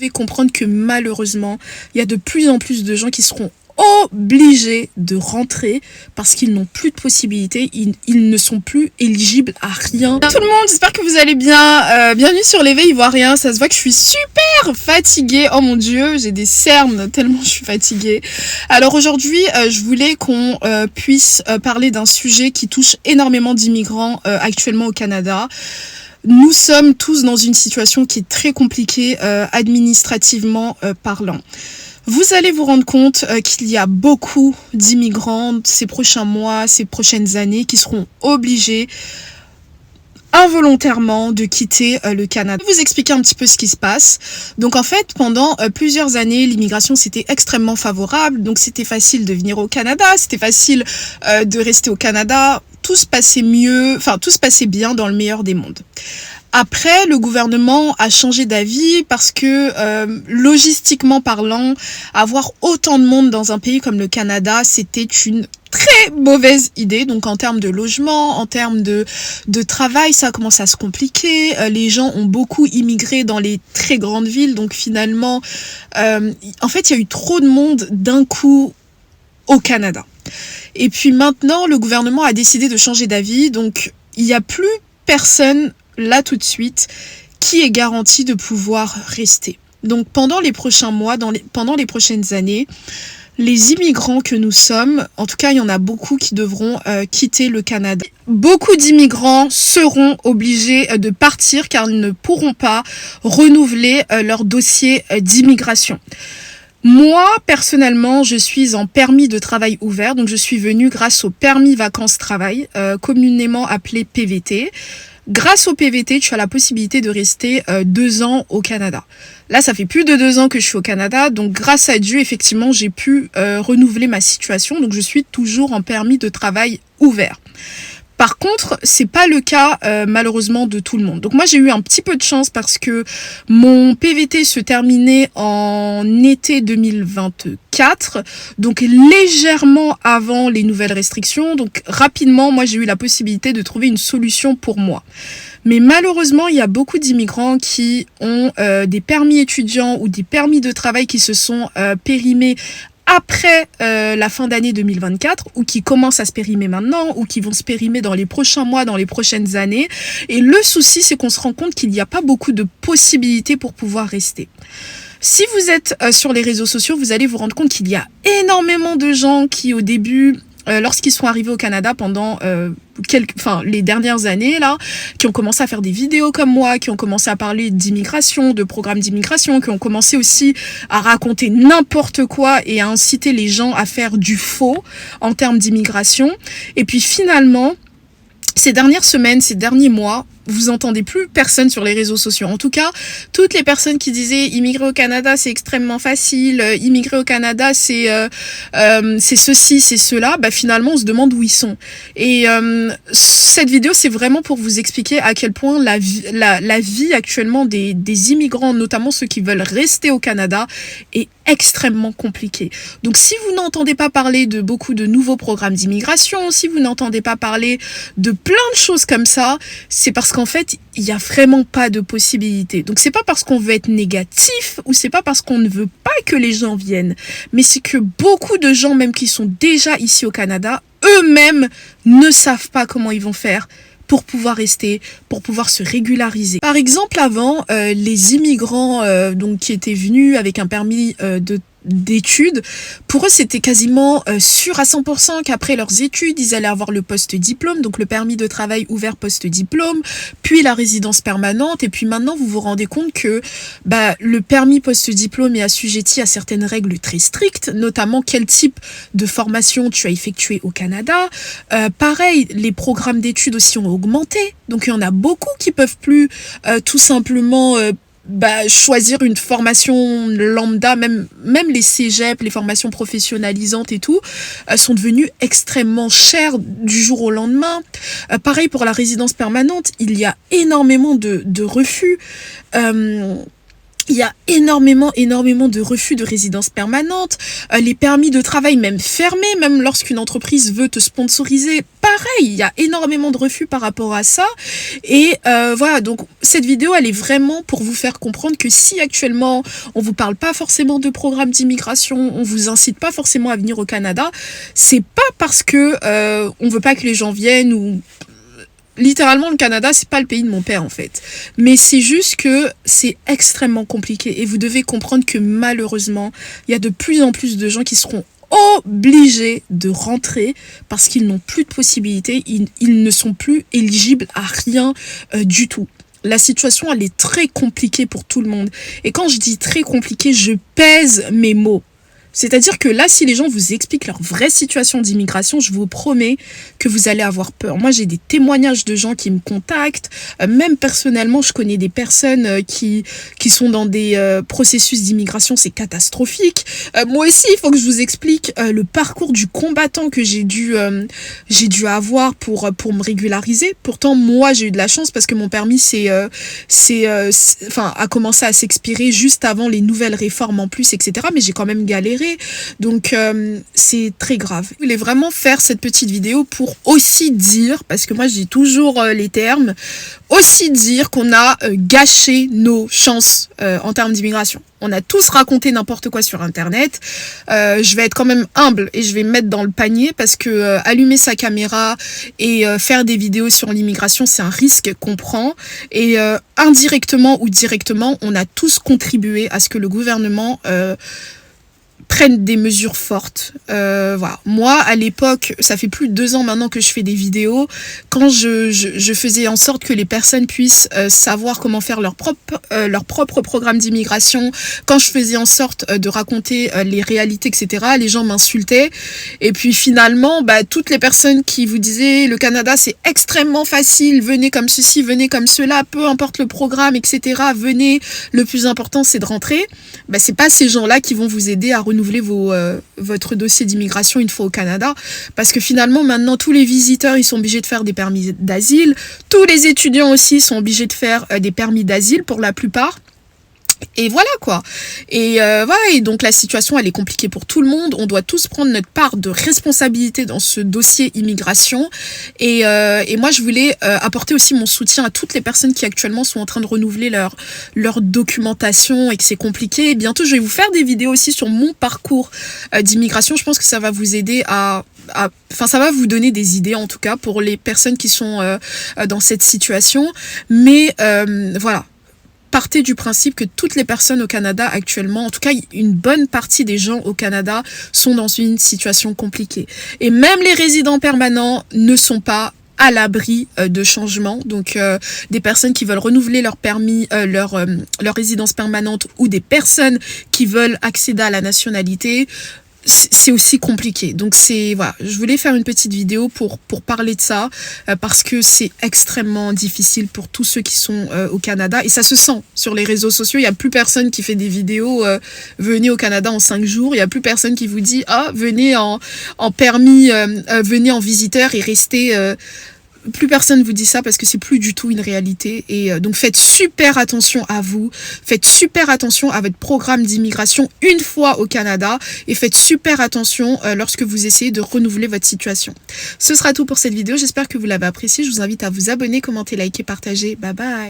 Vous devez comprendre que malheureusement, il y a de plus en plus de gens qui seront obligés de rentrer parce qu'ils n'ont plus de possibilités, ils ne sont plus éligibles à rien. Tout le monde, j'espère que vous allez bien. Bienvenue sur l'éveil ivoirien. Ça se voit que je suis super fatiguée. Oh mon dieu, j'ai des cernes tellement je suis fatiguée. Alors aujourd'hui, je voulais qu'on puisse parler d'un sujet qui touche énormément d'immigrants actuellement au Canada. Nous sommes tous dans une situation qui est très compliquée administrativement parlant. Vous allez vous rendre compte qu'il y a beaucoup d'immigrants ces prochains mois, ces prochaines années qui seront obligés involontairement de quitter le Canada. Je vais vous expliquer un petit peu ce qui se passe. Donc en fait, pendant plusieurs années, l'immigration c'était extrêmement favorable. Donc c'était facile de venir au Canada, c'était facile de rester au Canada. Tout se passait mieux, enfin tout se passait bien dans le meilleur des mondes. Après, le gouvernement a changé d'avis parce que, logistiquement parlant, avoir autant de monde dans un pays comme le Canada, c'était une très mauvaise idée. Donc en termes de logement, en termes de travail, ça commence à se compliquer. Les gens ont beaucoup immigré dans les très grandes villes. Donc finalement, en fait, il y a eu trop de monde d'un coup au Canada. Et puis maintenant, le gouvernement a décidé de changer d'avis. Donc il n'y a plus personne là tout de suite qui est garanti de pouvoir rester. Donc pendant les prochains mois, pendant les prochaines années, les immigrants que nous sommes, en tout cas il y en a beaucoup qui devront quitter le Canada. Beaucoup d'immigrants seront obligés de partir car ils ne pourront pas renouveler leur dossier d'immigration. Moi, personnellement, je suis en permis de travail ouvert, donc je suis venue grâce au permis vacances-travail, communément appelé PVT. Grâce au PVT, tu as la possibilité de rester 2 ans au Canada. Là, ça fait plus de 2 ans que je suis au Canada, donc grâce à Dieu, effectivement, j'ai pu renouveler ma situation, donc je suis toujours en permis de travail ouvert. Par contre, c'est pas le cas malheureusement de tout le monde. Donc moi j'ai eu un petit peu de chance parce que mon PVT se terminait en été 2024, donc légèrement avant les nouvelles restrictions. Donc rapidement, moi j'ai eu la possibilité de trouver une solution pour moi. Mais malheureusement, il y a beaucoup d'immigrants qui ont des permis étudiants ou des permis de travail qui se sont périmés après la fin d'année 2024 ou qui commencent à se périmer maintenant ou qui vont se périmer dans les prochains mois, dans les prochaines années. Et le souci, c'est qu'on se rend compte qu'il n'y a pas beaucoup de possibilités pour pouvoir rester. Si vous êtes sur les réseaux sociaux, vous allez vous rendre compte qu'il y a énormément de gens qui au début, lorsqu'ils sont arrivés au Canada pendant les dernières années là, qui ont commencé à faire des vidéos comme moi, qui ont commencé à parler d'immigration, de programmes d'immigration, qui ont commencé aussi à raconter n'importe quoi et à inciter les gens à faire du faux en termes d'immigration. Et puis finalement, ces dernières semaines, ces derniers mois, vous entendez plus personne sur les réseaux sociaux. En tout cas, toutes les personnes qui disaient immigrer au Canada c'est extrêmement facile, immigrer au Canada c'est ceci, c'est cela, bah finalement on se demande où ils sont. Et cette vidéo c'est vraiment pour vous expliquer à quel point la vie actuellement des immigrants, notamment ceux qui veulent rester au Canada, est extrêmement compliquée. Donc si vous n'entendez pas parler de beaucoup de nouveaux programmes d'immigration, si vous n'entendez pas parler de plein de choses comme ça, c'est parce qu'en fait, il n'y a vraiment pas de possibilité. Donc c'est pas parce qu'on veut être négatif ou c'est pas parce qu'on ne veut pas que les gens viennent, mais c'est que beaucoup de gens même qui sont déjà ici au Canada, eux-mêmes ne savent pas comment ils vont faire pour pouvoir rester, pour pouvoir se régulariser. Par exemple, avant, les immigrants donc qui étaient venus avec un permis d'études, pour eux c'était quasiment sûr à 100% qu'après leurs études ils allaient avoir le post-diplôme, donc le permis de travail ouvert post-diplôme, puis la résidence permanente. Et puis maintenant vous vous rendez compte que le permis post-diplôme est assujetti à certaines règles très strictes, notamment quel type de formation tu as effectué au Canada. Pareil, les programmes d'études aussi ont augmenté, donc il y en a beaucoup qui peuvent plus tout simplement choisir une formation lambda, même les cégeps, les formations professionnalisantes et tout, sont devenues extrêmement chères du jour au lendemain. Pareil pour la résidence permanente, il y a énormément de refus. Il y a énormément de refus de résidence permanente, les permis de travail même fermés, même lorsqu'une entreprise veut te sponsoriser, pareil, il y a énormément de refus par rapport à ça. Et voilà, donc cette vidéo, elle est vraiment pour vous faire comprendre que si actuellement, on vous parle pas forcément de programme d'immigration, on vous incite pas forcément à venir au Canada, c'est pas parce que on veut pas que les gens viennent ou... Littéralement, le Canada, c'est pas le pays de mon père, en fait. Mais c'est juste que c'est extrêmement compliqué. Et vous devez comprendre que malheureusement, il y a de plus en plus de gens qui seront obligés de rentrer parce qu'ils n'ont plus de possibilités. Ils ne sont plus éligibles à rien du tout. La situation, elle est très compliquée pour tout le monde. Et quand je dis très compliquée, je pèse mes mots. C'est-à-dire que là, si les gens vous expliquent leur vraie situation d'immigration, je vous promets que vous allez avoir peur. Moi, j'ai des témoignages de gens qui me contactent. Même personnellement, je connais des personnes qui sont dans des processus d'immigration. C'est catastrophique. Moi aussi, il faut que je vous explique le parcours du combattant que j'ai dû avoir pour me régulariser. Pourtant, moi, j'ai eu de la chance parce que mon permis a commencé à s'expirer juste avant les nouvelles réformes en plus, etc. Mais j'ai quand même galéré. Donc c'est très grave. Je voulais vraiment faire cette petite vidéo pour aussi dire, parce que moi je dis toujours les termes, aussi dire qu'on a gâché nos chances en termes d'immigration. On a tous raconté n'importe quoi sur internet. Je vais être quand même humble et je vais me mettre dans le panier parce que allumer sa caméra et faire des vidéos sur l'immigration, c'est un risque qu'on prend. Et indirectement ou directement, on a tous contribué à ce que le gouvernement prennent des mesures fortes. Voilà. Moi, à l'époque, ça fait plus de 2 ans maintenant que je fais des vidéos. Quand je faisais en sorte que les personnes puissent savoir comment faire leur propre programme d'immigration, quand je faisais en sorte de raconter les réalités, etc., les gens m'insultaient. Et puis finalement, toutes les personnes qui vous disaient le Canada, c'est extrêmement facile, venez comme ceci, venez comme cela, peu importe le programme, etc., venez, le plus important, c'est de rentrer. C'est pas ces gens-là qui vont vous aider à renouveler votre dossier d'immigration une fois au Canada, parce que finalement maintenant tous les visiteurs ils sont obligés de faire des permis d'asile, tous les étudiants aussi sont obligés de faire des permis d'asile pour la plupart. Et voilà quoi. Et voilà, et donc la situation elle est compliquée pour tout le monde. On doit tous prendre notre part de responsabilité dans ce dossier immigration. Et moi je voulais apporter aussi mon soutien à toutes les personnes qui actuellement sont en train de renouveler leur documentation et que c'est compliqué. Et bientôt je vais vous faire des vidéos aussi sur mon parcours d'immigration. Je pense que ça va vous aider ça va vous donner des idées en tout cas pour les personnes qui sont dans cette situation. Mais voilà. Partez du principe que toutes les personnes au Canada actuellement, en tout cas une bonne partie des gens au Canada sont dans une situation compliquée. Et même les résidents permanents ne sont pas à l'abri de changements. Donc des personnes qui veulent renouveler leur permis, leur résidence permanente ou des personnes qui veulent accéder à la nationalité, c'est aussi compliqué. Donc voilà, je voulais faire une petite vidéo pour parler de ça parce que c'est extrêmement difficile pour tous ceux qui sont au Canada et ça se sent sur les réseaux sociaux. Il y a plus personne qui fait des vidéos venez au Canada en 5 jours. Il y a plus personne qui vous dit venez en permis, venez en visiteur et restez. Plus personne vous dit ça parce que c'est plus du tout une réalité et donc faites super attention à vous, faites super attention à votre programme d'immigration une fois au Canada et faites super attention lorsque vous essayez de renouveler votre situation. Ce sera tout pour cette vidéo, j'espère que vous l'avez appréciée, je vous invite à vous abonner, commenter, liker, partager, bye bye.